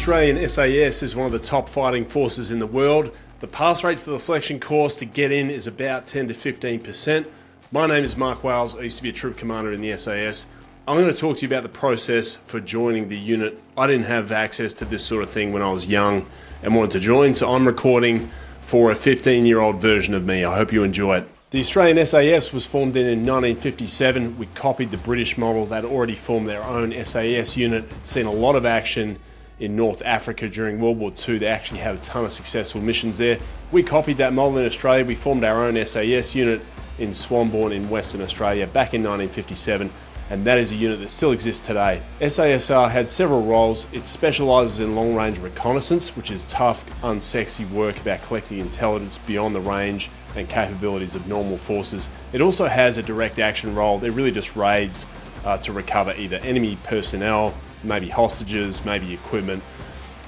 Australian SAS is one of the top fighting forces in the world. The pass rate for the selection course to get in is about 10 to 15%. My name is Mark Wales. I used to be a troop commander in the SAS. I'm going to talk to you about the process for joining the unit. I didn't have access to this sort of thing when I was young and wanted to join, so I'm recording for a 15-year-old version of me. I hope you enjoy it. The Australian SAS was formed in 1957. We copied the British model that already formed their own SAS unit. It's seen a lot of action in North Africa during World War II. They actually had a ton of successful missions there. We copied that model in Australia. We formed our own SAS unit in Swanbourne in Western Australia back in 1957. And that is a unit that still exists today. SASR had several roles. It specialises in long-range reconnaissance, which is tough, unsexy work about collecting intelligence beyond the range and capabilities of normal forces. It also has a direct action role. It really just raids to recover either enemy personnel, maybe hostages, maybe equipment.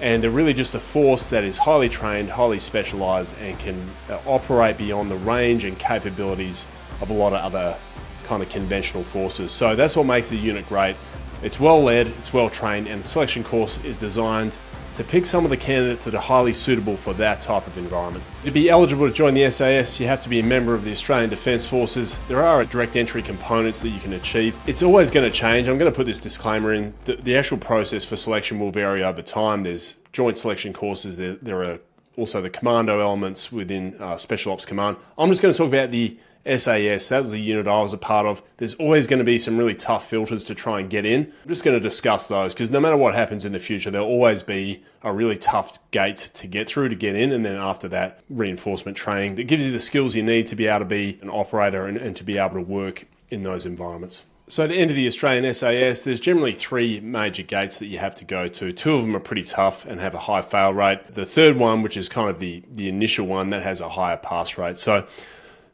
And they're really just a force that is highly trained, highly specialised, and can operate beyond the range and capabilities of a lot of other kind of conventional forces. So that's what makes the unit great. It's well led, it's well trained, and the selection course is designed to pick some of the candidates that are highly suitable for that type of environment. To be eligible to join the SAS, you have to be a member of the Australian Defence Forces. There are direct entry components that you can achieve. It's always going to change. I'm going to put this disclaimer in. The actual process for selection will vary over time. There's joint selection courses. There are also the commando elements within Special Ops Command. I'm just going to talk about the SAS. That was the unit I was a part of. There's always going to be some really tough filters to try and get in. I'm just going to discuss those because no matter what happens in the future, there'll always be a really tough gate to get through to get in, and then after that, reinforcement training that gives you the skills you need to be able to be an operator and to be able to work in those environments. So to enter the Australian SAS, there's generally three major gates that you have to go to. Two of them are pretty tough and have a high fail rate. The third one, which is kind of the initial one, that has a higher pass rate. So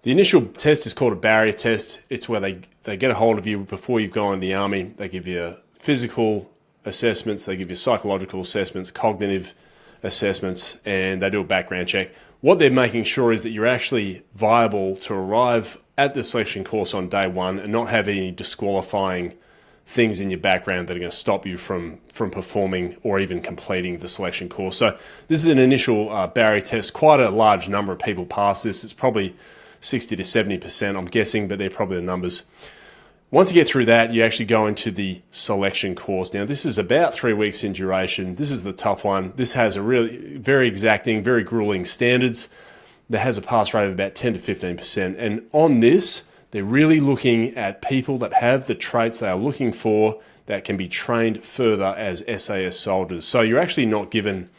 the initial test is called a barrier test. It's where they get a hold of you before you've gone in the army. They give you physical assessments, they give you psychological assessments, cognitive assessments, and they do a background check. What they're making sure is that you're actually viable to arrive at the selection course on day one and not have any disqualifying things in your background that are going to stop you from performing or even completing the selection course. So this is an initial barrier test. Quite a large number of people pass this. It's probably 60 to 70%, I'm guessing, but they're probably the numbers. Once you get through that, you actually go into the selection course. Now, this is about 3 weeks in duration. This is the tough one. This has a really very exacting, very grueling standards that has a pass rate of about 10 to 15%. And on this, they're really looking at people that have the traits they are looking for that can be trained further as SAS soldiers. So you're actually not given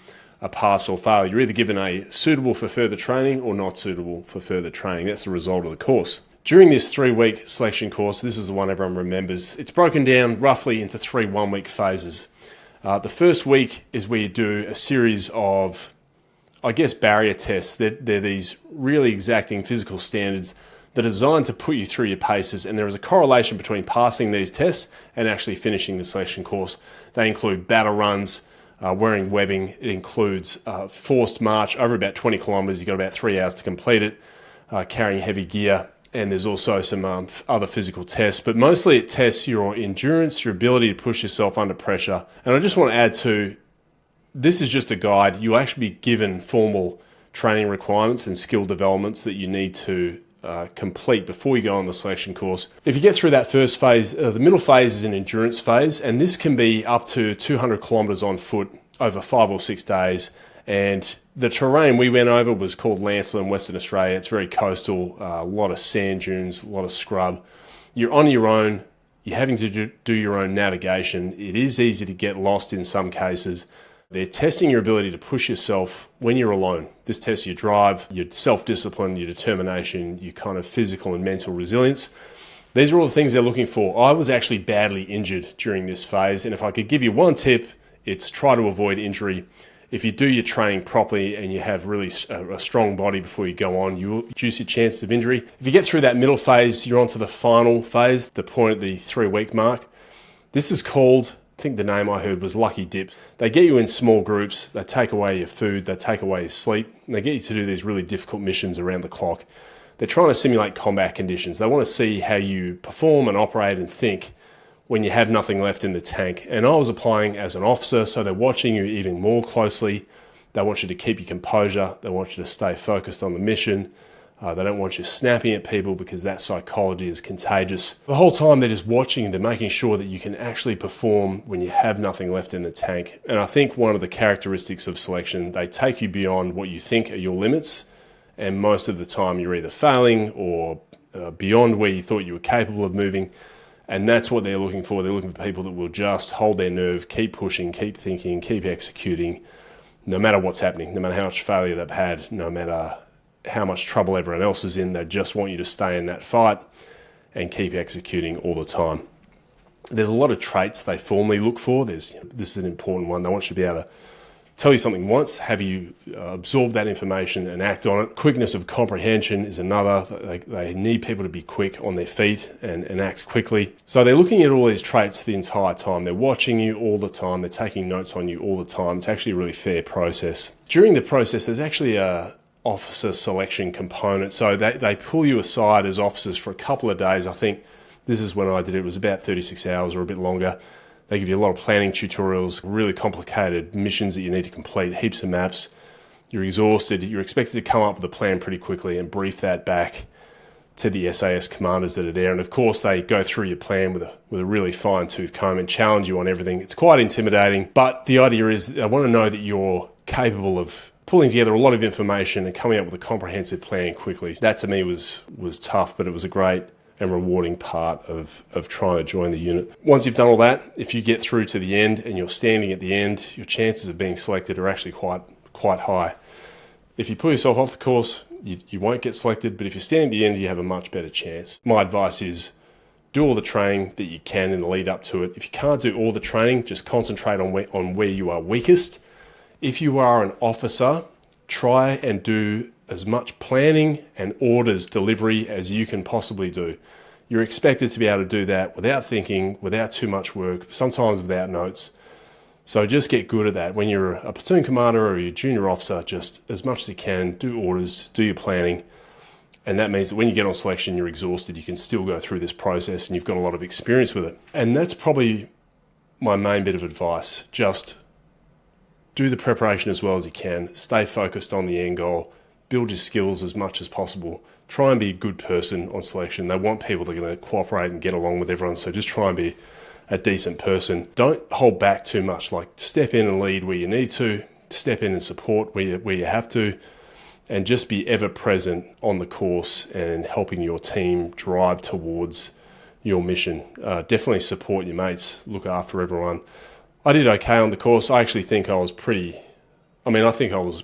a pass or fail. You're either given a suitable for further training or not suitable for further training. That's the result of the course. During this 3-week selection course, this is the one everyone remembers, it's broken down roughly into 3 one-week phases. The first week is where you do a series of, I guess, barrier tests. They're these really exacting physical standards that are designed to put you through your paces, and there is a correlation between passing these tests and actually finishing the selection course. They include battle runs, wearing webbing. It includes forced march over about 20 kilometres. You've got about 3 hours to complete it, carrying heavy gear. And there's also some other physical tests. But mostly it tests your endurance, your ability to push yourself under pressure. And I just want to add to, this is just a guide. You'll actually be given formal training requirements and skill developments that you need to complete before you go on the selection course. If you get through that first phase, the middle phase is an endurance phase, and this can be up to 200 kilometres on foot over 5 or 6 days. And the terrain we went over was called Lancelin in Western Australia. It's very coastal, a lot of sand dunes, a lot of scrub. You're on your own, you're having to do your own navigation. It is easy to get lost in some cases. They're testing your ability to push yourself when you're alone. This tests your drive, your self-discipline, your determination, your kind of physical and mental resilience. These are all the things they're looking for. I was actually badly injured during this phase, and if I could give you one tip, it's try to avoid injury. If you do your training properly and you have really a strong body before you go on, you will reduce your chances of injury. If you get through that middle phase, you're on to the final phase, the point at the 3-week mark. This is called, I think the name I heard was Lucky Dips. They get you in small groups, they take away your food, they take away your sleep, and they get you to do these really difficult missions around the clock. They're trying to simulate combat conditions. They want to see how you perform and operate and think when you have nothing left in the tank. And I was applying as an officer, so they're watching you even more closely. They want you to keep your composure. They want you to stay focused on the mission. They don't want you snapping at people because that psychology is contagious. The whole time they're just watching, they're making sure that you can actually perform when you have nothing left in the tank. And I think one of the characteristics of selection, they take you beyond what you think are your limits. And most of the time you're either failing or beyond where you thought you were capable of moving. And that's what they're looking for. They're looking for people that will just hold their nerve, keep pushing, keep thinking, keep executing, no matter what's happening, no matter how much failure they've had, no matter how much trouble everyone else is in. They just want you to stay in that fight and keep executing all the time. There's a lot of traits they formally look for. This is an important one. They want you to be able to tell you something once, have you absorb that information and act on it. Quickness of comprehension is another. They need people to be quick on their feet and act quickly. So they're looking at all these traits the entire time. They're watching you all the time. They're taking notes on you all the time. It's actually a really fair process. During the process, there's actually a officer selection component. So they pull you aside as officers for a couple of days. I think this is when I did it. It was about 36 hours or a bit longer. They give you a lot of planning tutorials, really complicated missions that you need to complete, heaps of maps. You're exhausted. You're expected to come up with a plan pretty quickly and brief that back to the SAS commanders that are there. And of course, they go through your plan with a really fine-tooth comb and challenge you on everything. It's quite intimidating, but the idea is they want to know that you're capable of pulling together a lot of information and coming up with a comprehensive plan quickly. That to me was tough, but it was a great and rewarding part of trying to join the unit. Once you've done all that, if you get through to the end and you're standing at the end, your chances of being selected are actually quite high. If you pull yourself off the course, you won't get selected, but if you're standing at the end, you have a much better chance. My advice is do all the training that you can in the lead up to it. If you can't do all the training, just concentrate on where you are weakest. If you are an officer, try and do as much planning and orders delivery as you can possibly do. You're expected to be able to do that without thinking, without too much work, sometimes without notes. So just get good at that. When you're a platoon commander or you're a junior officer, just as much as you can, do orders, do your planning. And that means that when you get on selection, you're exhausted, you can still go through this process and you've got a lot of experience with it. And that's probably my main bit of advice. Just do the preparation as well as you can. Stay focused on the end goal. Build your skills as much as possible. Try and be a good person on selection. They want people that are going to cooperate and get along with everyone, so just try and be a decent person. Don't hold back too much. Like, step in and lead where you need to, step in and support where you have to, and just be ever present on the course and helping your team drive towards your mission. Definitely support your mates, look after everyone. I did okay on the course. I actually think I was I think I was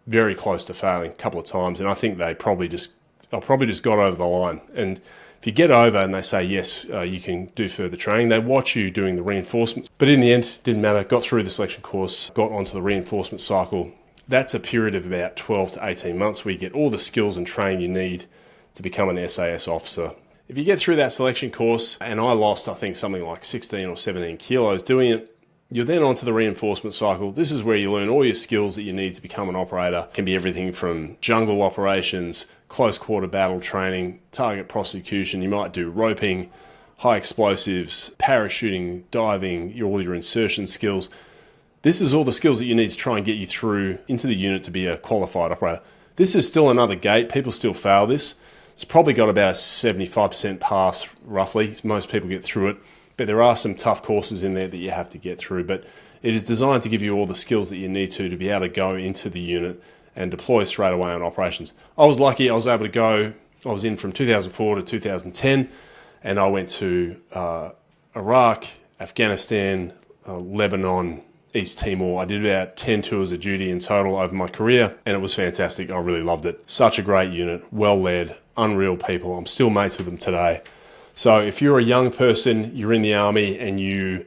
very close to failing a couple of times, and I think I probably just got over the line. And if you get over and they say, yes, you can do further training, they watch you doing the reinforcements. But in the end, didn't matter. Got through the selection course, got onto the reinforcement cycle. That's a period of about 12 to 18 months where you get all the skills and training you need to become an SAS officer. If you get through that selection course, and I lost, I think, something like 16 or 17 kilos doing it, you're then onto the reinforcement cycle. This is where you learn all your skills that you need to become an operator. It can be everything from jungle operations, close quarter battle training, target prosecution. You might do roping, high explosives, parachuting, diving, all your insertion skills. This is all the skills that you need to try and get you through into the unit to be a qualified operator. This is still another gate. People still fail this. It's probably got about a 75% pass, roughly. Most people get through it. But there are some tough courses in there that you have to get through. But it is designed to give you all the skills that you need to be able to go into the unit and deploy straight away on operations. I was lucky. I was able to go. I was in from 2004 to 2010, and I went to Iraq, Afghanistan, Lebanon, East Timor. I did about 10 tours of duty in total over my career, and it was fantastic. I really loved it. Such a great unit, well led, unreal people. I'm still mates with them today. So if you're a young person, you're in the army and you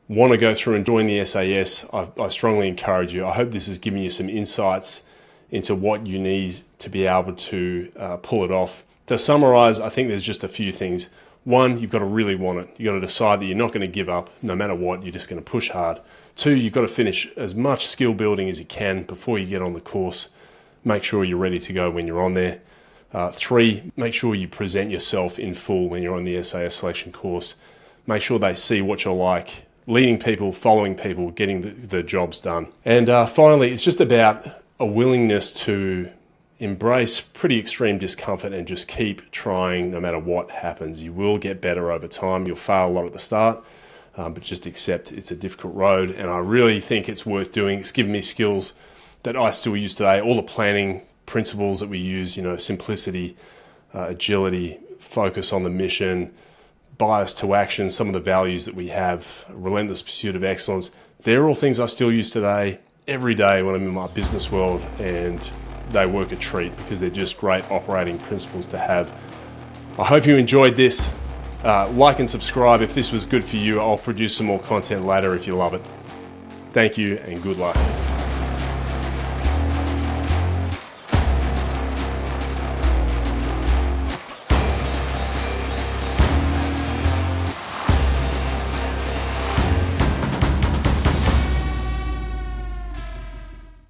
want to go through and join the SAS, I strongly encourage you. I hope this has given you some insights into what you need to be able to pull it off. To summarize, I think there's just a few things. One, you've got to really want it. You've got to decide that you're not going to give up no matter what. You're just going to push hard. Two, you've got to finish as much skill building as you can before you get on the course. Make sure you're ready to go when you're on there. Three, make sure you present yourself in full when you're on the SAS selection course. make sure they see what you're like, leading people, following people, getting the jobs done. And finally, it's just about a willingness to embrace pretty extreme discomfort and just keep trying no matter what happens. You will get better over time. You'll fail a lot at the start, but just accept it's a difficult road. And I really think it's worth doing. It's given me skills that I still use today. All the planning principles that we use, simplicity, agility, focus on the mission, bias to action, some of the values that we have, relentless pursuit of excellence. They're all things I still use today, every day when I'm in my business world, and they work a treat because they're just great operating principles to have. I hope you enjoyed this. Like and subscribe if this was good for you. I'll produce some more content later if you love it. Thank you and good luck.